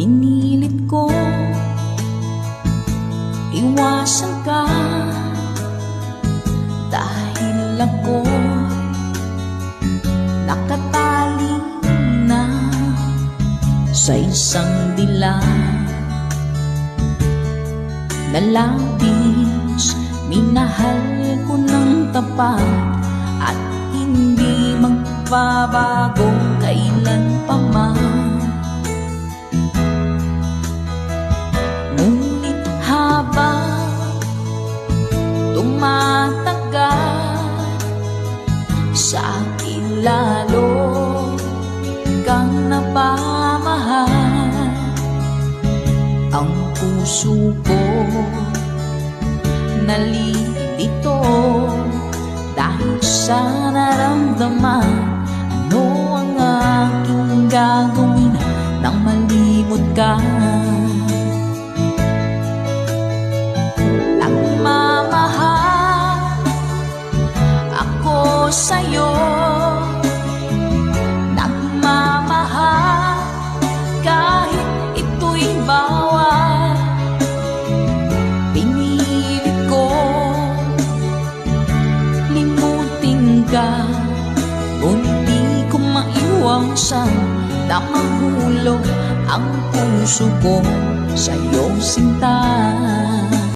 Pinilit ko iwasan ka, dahil ako nakatali na sa isang dilag na labis. Minahal ko ng tapat at hindi magbabago kailan pa man. Ngunit habang tumatagal, sa akin lalo kang napamahal. Ang puso ko nalilito dahil sa naramdaman. Ano ang aking gagawin nang malimot ka? Nagmamahal ako sa'yo, nagmamahal kahit ito'y bawal. Pinilit ko limutin ka, ngunit di ko maiwasan na mahulog ang puso ko sa'yo, sinta.